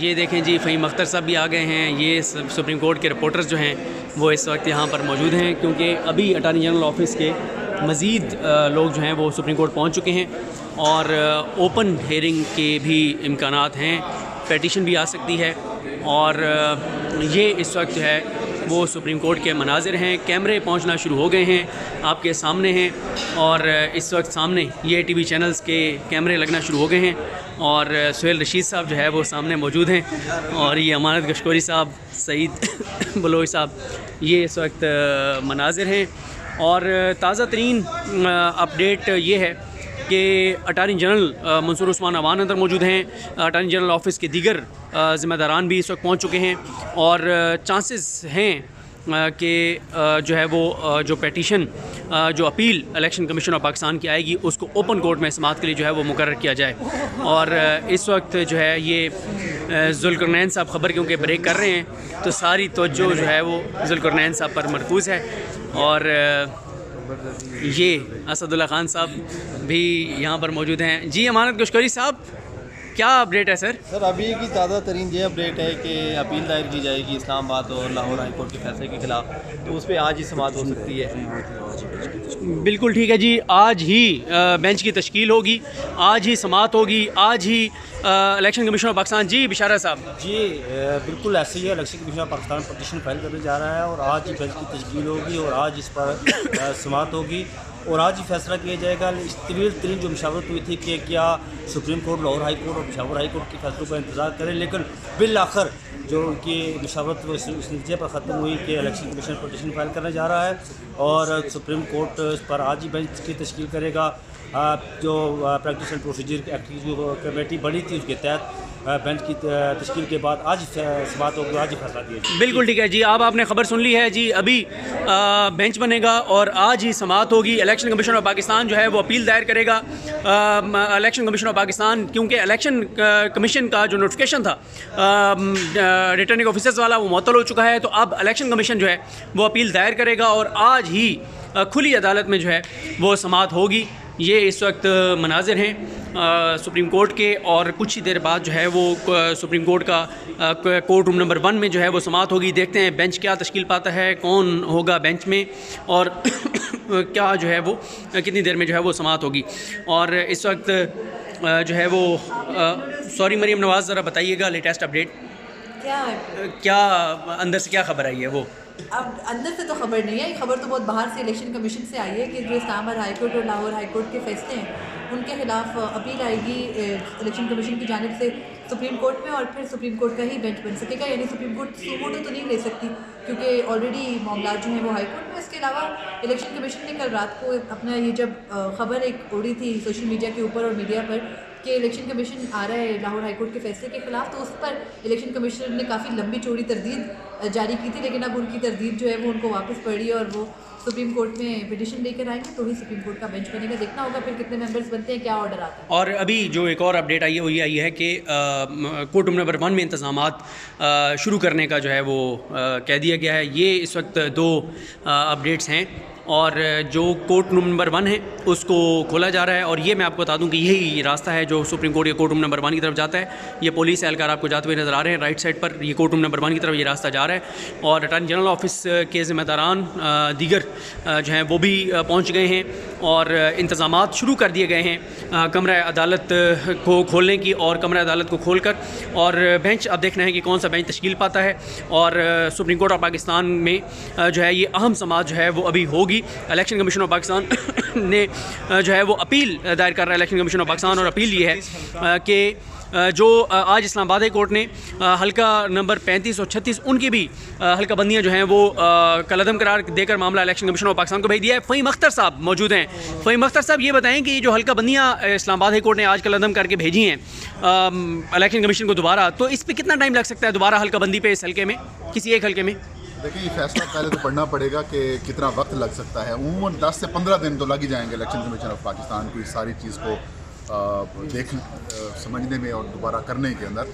ये देखें जी, फ़हीम अख्तर साहब भी आ गए हैं। ये सुप्रीम कोर्ट के रिपोर्टर्स जो हैं वो इस वक्त यहाँ पर मौजूद हैं, क्योंकि अभी अटॉर्नी जनरल ऑफिस के मज़ीद लोग जो हैं वो सुप्रीम कोर्ट पहुँच चुके हैं और ओपन हेयरिंग के भी इम्कानात हैं, पेटिशन भी आ सकती है। और ये इस वक्त जो है वो सुप्रीम कोर्ट के मनाजिर हैं। कैमरे पहुंचना शुरू हो गए हैं, आपके सामने हैं, और इस वक्त सामने ये टीवी चैनल्स के कैमरे लगना शुरू हो गए हैं। और सुहेल रशीद साहब जो है वो सामने मौजूद हैं, और ये अमानत गशकोरी साहब, सईद बलोच साहब, ये इस वक्त मनाजिर हैं। और ताज़ा तरीन अपडेट ये है कि अटॉर्नी जनरल मंसूर उस्मान अवान अंदर मौजूद हैं। अटॉर्नी जनरल ऑफिस के दीगर ज़िम्मेदारान भी इस वक्त पहुंच चुके हैं, और चांसेस हैं कि जो है वो जो पेटिशन जो appeal election commission of Pakistan की आएगी उसको ओपन कोर्ट में समाअत के लिए जो है वो मुकर्रर किया जाए। और इस वक्त जो है ये जुल्करनैन साहब ख़बर क्योंकि ब्रेक कर रहे हैं तो सारी तवज्जो जो है वो जुल्करनैन साहब पर मरकूज़ है। और ये असदुल्ला खान साहब भी यहाँ पर मौजूद हैं। जी अमानत गशकोरी साहब, क्या अपडेट है सर? सर अभी की ताज़ा तरीन ये अपडेट है कि अपील दायर की जाएगी इस्लामाबाद और लाहौर हाई कोर्ट के फैसले के खिलाफ, तो उस पर आज ही समाअत हो सकती है। बिल्कुल ठीक है जी, आज ही बेंच की तश्कील होगी, आज ही समाअत होगी, आज ही इलेक्शन कमीशन ऑफ पाकिस्तान। जी बिशारा साहब। जी बिल्कुल ऐसे ही है। Election commission of Pakistan petition file करने जा रहा है और आज ही बेंच की तश्कील होगी और आज इस पर समाअत होगी और आज ही फैसला किया जाएगा। इस तवील तरीन जो मशावरत हुई थी कि क्या supreme court, Lahore high court और पेशावर हाई कोर्ट के फैसलों का इंतज़ार करें, लेकिन बिल आखिर जो उनकी मशावरत इस नतीजे पर ख़त्म हुई कि इलेक्शन कमीशन पटिशन फाइल करने जा रहा है और सुप्रीम कोर्ट पर आज ही बेंच की तश्कील करेगा। जो प्रैक्टिस एंड प्रोसीजर एक्ट की जो कमेटी बनी थी उसके तहत बेंच की तश्कील के बाद आज समाअत होगी, आज ही फैसला दिया जाएगा। बिल्कुल ठीक है जी, अब आपने खबर सुन ली है जी। अभी बेंच बनेगा और आज ही समाअत होगी। इलेक्शन कमीशन ऑफ पाकिस्तान जो है वो अपील दायर करेगा। इलेक्शन कमीशन ऑफ पाकिस्तान, क्योंकि इलेक्शन कमीशन का जो नोटिफिकेशन था रिटर्निंग ऑफिसर्स वाला वो मुअत्तल हो चुका है, तो अब इलेक्शन कमीशन जो है वो अपील दायर करेगा और आज ही खुली अदालत में जो है वो समाअत होगी। ये इस वक्त मनाजिर हैं सुप्रीम कोर्ट के, और कुछ ही देर बाद जो है वो सुप्रीम कोर्ट का कोर्ट रूम नंबर 1 में जो है वो समाअत होगी। देखते हैं बेंच क्या तश्कील पाता है, कौन होगा बेंच में और क्या जो है वो कितनी देर में जो है वो समाअत होगी। और इस वक्त जो है वो सॉरी मरीम नवाज़, ज़रा बताइएगा लेटेस्ट अपडेट क्या अंदर से क्या खबर आई है वो? अब अंदर से तो खबर नहीं है, खबर तो बहुत बाहर से इलेक्शन कमीशन से आई है कि जो इस्लामाबाद हाई कोर्ट और लाहौर हाई कोर्ट के फैसले हैं उनके खिलाफ अपील आएगी इलेक्शन कमीशन की जानिब से सुप्रीम कोर्ट में, और फिर सुप्रीम कोर्ट का ही बेंच बन सकेगा। यानी सुप्रीम कोर्ट सुमोटो तो नहीं ले सकती क्योंकि ऑलरेडी मामला जो हैं वो हाई कोर्ट में। इसके अलावा इलेक्शन कमीशन ने कल रात को अपना ये जब खबर एक उड़ी थी सोशल मीडिया के ऊपर और मीडिया पर कि इलेक्शन कमीशन आ रहा है लाहौर हाई कोर्ट के फैसले के खिलाफ, तो उस पर इलेक्शन कमिश्नर ने काफ़ी लंबी चौड़ी तरदीद जारी की थी, लेकिन अब उनकी तरदीद जो है वो उनको वापस पड़ी और वो सुप्रीम कोर्ट में पिटिशन लेकर आएंगे, तो ही सुप्रीम कोर्ट का बेंच बनेगा। देखना होगा फिर कितने मेंबर्स बनते हैं, क्या ऑर्डर आता है। और अभी जो एक और अपडेट आई है वो ये आई है कि कोर्ट रूम नंबर 1 में इंतज़ामात शुरू करने का जो है वो कह दिया गया है। ये इस वक्त 2 अपडेट्स हैं, और जो कोर्ट रूम नंबर 1 है उसको खोला जा रहा है। और ये मैं आपको बता दूं कि यही रास्ता है जो सुप्रीम कोर्ट या कोर्ट रूम नंबर 1 की तरफ जाता है। ये पुलिस एहलकार आपको जाते हुए नज़र आ रहे हैं राइट साइड पर, ये कोर्ट रूम नंबर 1 की तरफ ये रास्ता जा रहा है। और अटॉर्नी जनरल ऑफिस के ज़िम्मेदारान दीगर जो हैं वो भी पहुँच गए हैं और इंतज़ामात शुरू कर दिए गए हैं कमरा अदालत को खोलने की, और कमरा अदालत को खोल कर और बेंच अब देखना है कि कौन सा बेंच तश्कील पाता है। और सुप्रीम कोर्ट ऑफ पाकिस्तान में जो है ये अहम समाअत जो है वो अभी होगी। इलेक्शन कमीशन ऑफ पाकिस्तान ने जो है वो अपील दायर कर रहा है इलेक्शन कमीशन ऑफ पाकिस्तान, और अपील ये है कि जो आज इस्लामाबाद हाई कोर्ट ने हल्का नंबर 35 और 36 उनकी भी हल्का बंदियाँ जो हैं वो कलअदम करार देकर मामला इलेक्शन कमीशन ऑफ पाकिस्तान को भेज दिया है। फ़हीम अख्तर साहब मौजूद हैं। फ़हीम अख्तर साहब ये बताएं कि जो हल्का बंदियाँ इस्लामाबाद हाई कोर्ट ने आज कलअदम करके भेजी हैं इलेक्शन कमीशन को दोबारा, तो इस पर कितना टाइम लग सकता है दोबारा हल्का बंदी पे इस हल्के में, किसी एक हल्के में? देखिए, ये फैसला पहले तो पढ़ना पड़ेगा कि कितना वक्त लग सकता है। उम्र 10 से 15 दिन तो लग ही जाएंगे इलेक्शन कमीशन ऑफ पाकिस्तान को इस सारी चीज़ को समझने में और दोबारा करने के अंदर,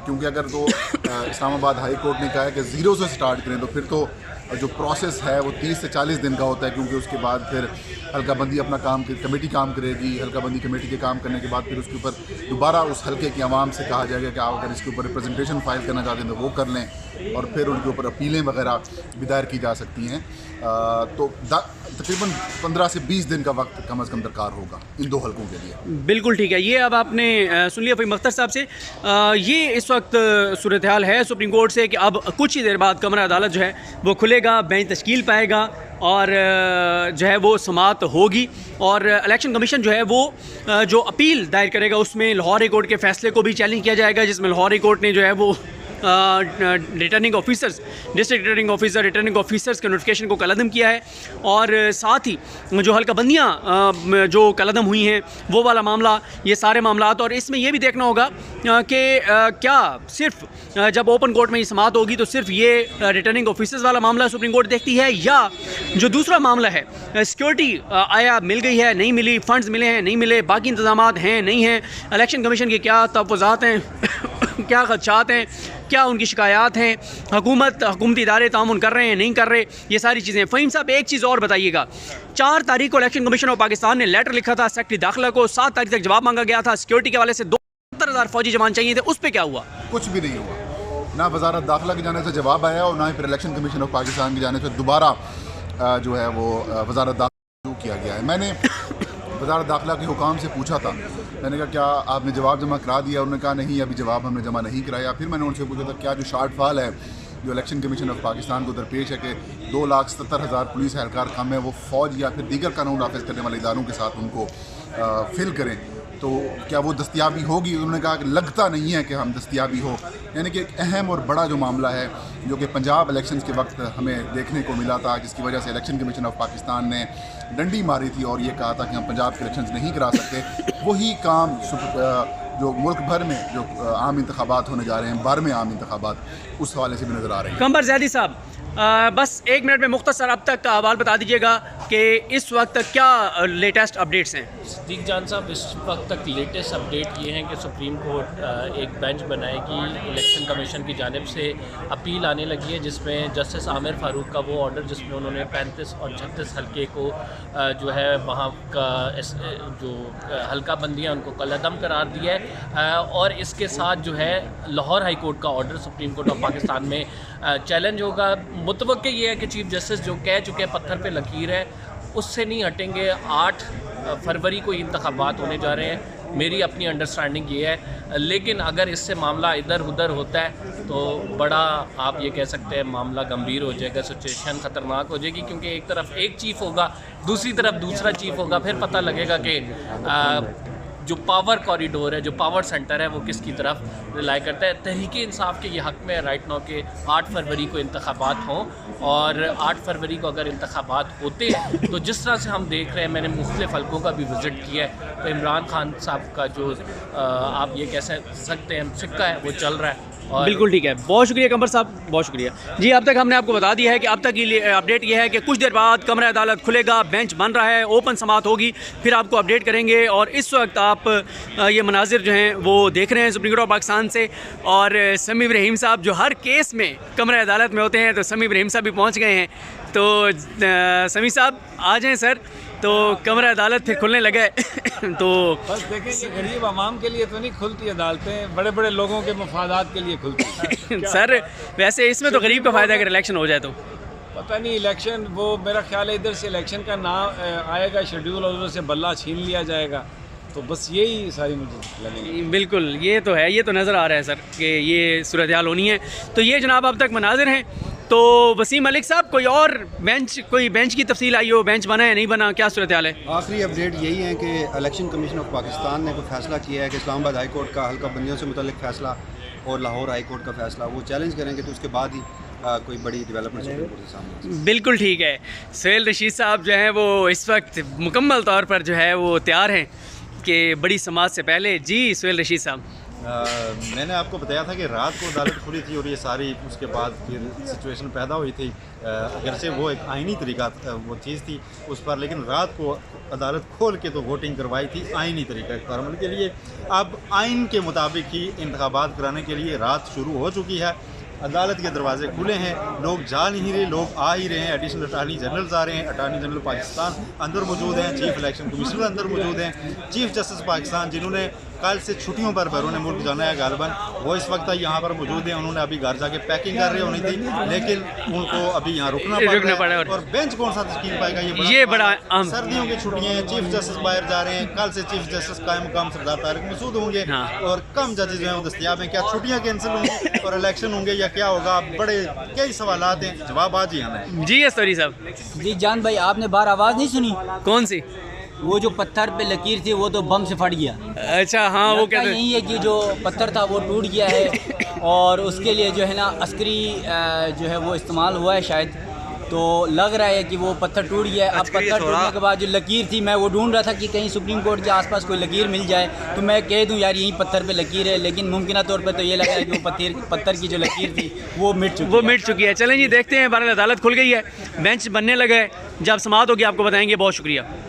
क्योंकि अगर तो इस्लामाबाद हाई कोर्ट ने कहा है कि 0 से स्टार्ट करें तो फिर तो जो प्रोसेस है वो 30 से 40 दिन का होता है, क्योंकि उसके बाद फिर हल्का बंदी अपना काम, कमेटी काम करेगी, हल्का बंदी कमेटी के काम करने के बाद फिर उसके ऊपर दोबारा उस हल्के की आवाम से कहा जाएगा कि आप अगर इसके ऊपर रिप्रेजेंटेशन फाइल करना चाहते हैं तो वो कर लें, और फिर उनके ऊपर अपीलें वगैरह भी दायर की जा सकती हैं। तो तकरीबन 15 से 20 दिन का वक्त कम अज़ कम दरकार होगा इन 2 हल्कों के लिए। बिल्कुल ठीक है। ये अब आपने सुन लिया फ़हीम अख्तर साहब से। ये इस वक्त सूरत हाल है सुप्रीम कोर्ट से कि अब कुछ ही देर बाद कमरा अदालत जो है वो खुलेगा, बेंच तश्कील पाएगा और जो है वो समाअत होगी, और इलेक्शन कमीशन जो है वो जो अपील दायर करेगा उसमें लाहौर हाई कोर्ट के फ़ैसले को भी चैलेंज किया जाएगा, जिसमें लाहौर हाई कोर्ट ने जो है वो returning officers, district returning officer, returning officers के नोटिफिकेशन को कलअदम किया है, और साथ ही जो हल्का बंदियाँ जो कलअदम हुई हैं वो वाला मामला, ये सारे मामलात। और इसमें ये भी देखना होगा कि क्या सिर्फ जब ओपन कोर्ट में ये समाअत होगी तो सिर्फ ये रिटर्निंग ऑफिसर्स वाला मामला सुप्रीम कोर्ट देखती है, या जो दूसरा मामला है सिक्योरिटी आया मिल गई है नहीं मिली, फ़ंड्स मिले हैं नहीं मिले, बाकी इंतजामात हैं नहीं हैं, इलेक्शन कमीशन के क्या तहफ़्फ़ुज़ात हैं क्या ख़दशात हैं, क्या उनकी शिकायत हैं, हुकूमती इदारे तामुन कर रहे हैं नहीं कर रहे, ये सारी चीज़ें। फ़हीम साहब एक चीज़ और बताइएगा, 4 तारीख को इलेक्शन कमीशन ऑफ पाकिस्तान ने लेटर लिखा था सेक्रेटरी दाखिला को, 7 तारीख तक जवाब मांगा गया था, सिक्योरिटी के हवाले से 72,000 फ़ौजी जवान चाहिए थे, उस पर क्या हुआ? कुछ भी नहीं हुआ, ना वजारत दाखिला की जाने से जवाब आया और ना ही फिर इलेक्शन कमीशन ऑफ पाकिस्तान की जाने से दोबारा जो है वो वजारत दाखिला किया गया है। मैंने वजारत दाखिला के हुकाम से पूछा था, मैंने कहा क्या आपने जवाब जमा करा दिया? उन्होंने कहा नहीं, अभी जवाब हमने जमा नहीं कराया। फिर मैंने उनसे पूछा था क्या जो शॉर्ट फॉल है जो इलेक्शन कमीशन ऑफ पाकिस्तान को दरपेश है कि 2,70,000 पुलिस एहलकार कम है, वो फ़ौज या फिर दीगर कानून नाफिज करने वाले इदारों के साथ उनको फिल करें, तो क्या वो दस्तियाबी होगी? उन्होंने कहा कि लगता नहीं है कि हम दस्तियाबी हो। यानी कि एक अहम और बड़ा जो मामला है जो कि पंजाब इलेक्शंस के वक्त हमें देखने को मिला था, जिसकी वजह से इलेक्शन कमीशन ऑफ पाकिस्तान ने डंडी मारी थी और ये कहा था कि हम पंजाब के इलेक्शंस नहीं करा सकते, वही काम जो मुल्क भर में जो आम इंतखाबात होने जा रहे हैं, 12वें आम इंतखाबात, उस हवाले से भी नज़र आ रहे हैं। कमर ज़ैदी साहब, बस 1 मिनट में मुख्तसर अब तक का अहवाल बता दीजिएगा कि इस वक्त तक क्या लेटेस्ट अपडेट्स हैं? सिद्दीक जान साहब, इस वक्त तक लेटेस्ट अपडेट ये हैं कि सुप्रीम कोर्ट एक बेंच बनाएगी, इलेक्शन कमीशन की जानिब से अपील आने लगी है जिसमें जस्टिस आमिर फ़ारूक का वो ऑर्डर जिसमें उन्होंने 35 और 36 हल्के को जो है वहाँ का जो हल्का बंदियाँ उनको कलअदम करार दिया है, और इसके साथ जो है लाहौर हाई कोर्ट का order supreme court of Pakistan में चैलेंज होगा। मुतवक्के ये है कि चीफ जस्टिस जो कह चुके हैं पत्थर पे लकीर है, उससे नहीं हटेंगे। 8 फरवरी को इंतखाबात होने जा रहे हैं, मेरी अपनी अंडरस्टैंडिंग ये है, लेकिन अगर इससे मामला इधर उधर होता है तो बड़ा आप ये कह सकते हैं मामला गंभीर हो जाएगा, सिचुएशन ख़तरनाक हो जाएगी, क्योंकि एक तरफ एक चीफ़ होगा, दूसरी तरफ दूसरा चीफ़ होगा, फिर पता लगेगा कि जो पावर कॉरिडोर है, जो पावर सेंटर है, वो किसकी तरफ रिलाई करता है। तहरीक इंसाफ के ये हक़ में राइट नाउ के 8 फरवरी को इंतखाबात हों, और 8 फरवरी को अगर इंतखाबात होते हैं तो जिस तरह से हम देख रहे हैं, मैंने मुख्तलिफ़ हल्कों का भी विज़िट किया है, तो इमरान खान साहब का जो आप ये कह सकते हैं सिक्का है वो चल रहा है। बिल्कुल ठीक है, बहुत शुक्रिया कमर साहब, बहुत शुक्रिया जी। अब तक हमने आपको बता दिया है कि अब तक की अपडेट ये है कि कुछ देर बाद कमरा अदालत खुलेगा, बेंच बन रहा है, ओपन समाअत होगी, फिर आपको अपडेट करेंगे। और इस वक्त आप ये मनाजिर जो हैं वो देख रहे हैं सुप्रीम कोर्ट ऑफ पाकिस्तान से, और समी इब्राहिम साहब जो हर केस में कमरा अदालत में होते हैं, तो समी इब्राहिम साहब भी पहुँच गए हैं। तो समी साहब आ जाएँ सर, तो कमरा अदालत फिर खुलने लगे तो बस देखें, ये गरीब आवाम के लिए तो नहीं खुलती अदालतें, बड़े बड़े लोगों के मफादात के लिए खुलती है। सर वैसे इसमें तो गरीब का फ़ायदा है अगर इलेक्शन हो जाए तो। पता नहीं, इलेक्शन वो मेरा ख्याल है इधर से इलेक्शन का नाम आएगा शेड्यूल और उधर से बल्ला छीन लिया जाएगा, तो बस यही सारी मुझे लगेगी। बिल्कुल, ये तो है, ये तो नज़र आ रहा है सर कि ये सूरत हाल होनी है। तो ये जनाब अब तक मनाजिर हैं। तो वसीम मलिक साहब, कोई बेंच की तफसील आई हो, बेंच बना है नहीं बना, क्या सूरत हाल है? आखिरी अपडेट यही है कि इलेक्शन कमीशन ऑफ पाकिस्तान ने कोई फैसला किया है कि इस्लामाबाद हाई कोर्ट का हल्का बंदियों से मुतल्लिक फ़ैसला और लाहौर हाई कोर्ट का फ़ैसला वो चैलेंज करेंगे, तो उसके बाद ही कोई बड़ी डेवलपमेंट सुप्रीम कोर्ट के सामने। बिल्कुल ठीक है। सुहेल रशीद साहब जो हैं वो इस वक्त मुकम्मल तौर पर जो है वो तैयार हैं कि बड़ी समाअत से पहले। जी सुहेल रशीद साहब, मैंने आपको बताया था कि रात को अदालत खुली थी और ये सारी उसके बाद फिर सिचुएशन पैदा हुई थी, अगर से वो एक आइनी तरीका वो चीज़ थी उस पर, लेकिन रात को अदालत खोल के तो वोटिंग करवाई थी आइनी तरीका अमल के लिए। अब आइन के मुताबिक ही इंतखाबात कराने के लिए रात शुरू हो चुकी है, अदालत के दरवाजे खुले हैं, लोग जा नहीं रहे, लोग आ ही रहे हैं। एडिशनल अटार्नी जनरल आ रहे हैं, अटार्नी जनरल पाकिस्तान अंदर मौजूद हैं, चीफ इलेक्शन कमिश्नर अंदर मौजूद हैं, चीफ जस्टिस पाकिस्तान जिन्होंने कल से छुट्टियों पर बैरून मुल्क जाना है गालबन, वो इस वक्त यहाँ पर मौजूद हैं। उन्होंने अभी घर जाके पैकिंग कर रही होनी थी, लेकिन उनको अभी यहाँ रुकना पड़ रहा है। और बेंच कौन सा तश्कील पाएगा ये बड़ा सर्दियों की छुट्टियाँ हैं, चीफ जस्टिस बाहर जा रहे हैं, कल से चीफ जस्टिस कायम मुकाम सरदार तारिक मसूद होंगे और कम जजेस जो हैं वो दस्तयाब हैं। क्या छुट्टियाँ कैंसिल होंगी और इलेक्शन होंगे या क्या होगा? बड़े कई सवाल हैं, जवाब आज ही आना है। जी सॉरी साहब। जी जान भाई, आपने बाहर आवाज़ नहीं सुनी? कौन सी? वो जो पत्थर पे लकीर थी वो तो बम से फट गया। अच्छा हाँ, वो कहते हैं यही है कि जो पत्थर था वो टूट गया है और उसके लिए जो है ना अस्करी जो है वो इस्तेमाल हुआ है शायद, तो लग रहा है कि वो पत्थर टूट गया है। अब पत्थर टूटने के बाद जो लकीर थी, मैं वो ढूंढ रहा था कि कहीं सुप्रीम कोर्ट के आसपास कोई लकीर मिल जाए तो मैं कह दूं यार यहीं पत्थर पे लकीर है, लेकिन मुमकिन तौर पे तो ये लग रहा है कि वो पत्थर की जो लकीर थी वो मिट चुकी है। चलें जी, देखते हैं। बहरहाल अदालत खुल गई है, बेंच बनने लगा है, जब समाअत होगी आपको बताएंगे। बहुत शुक्रिया।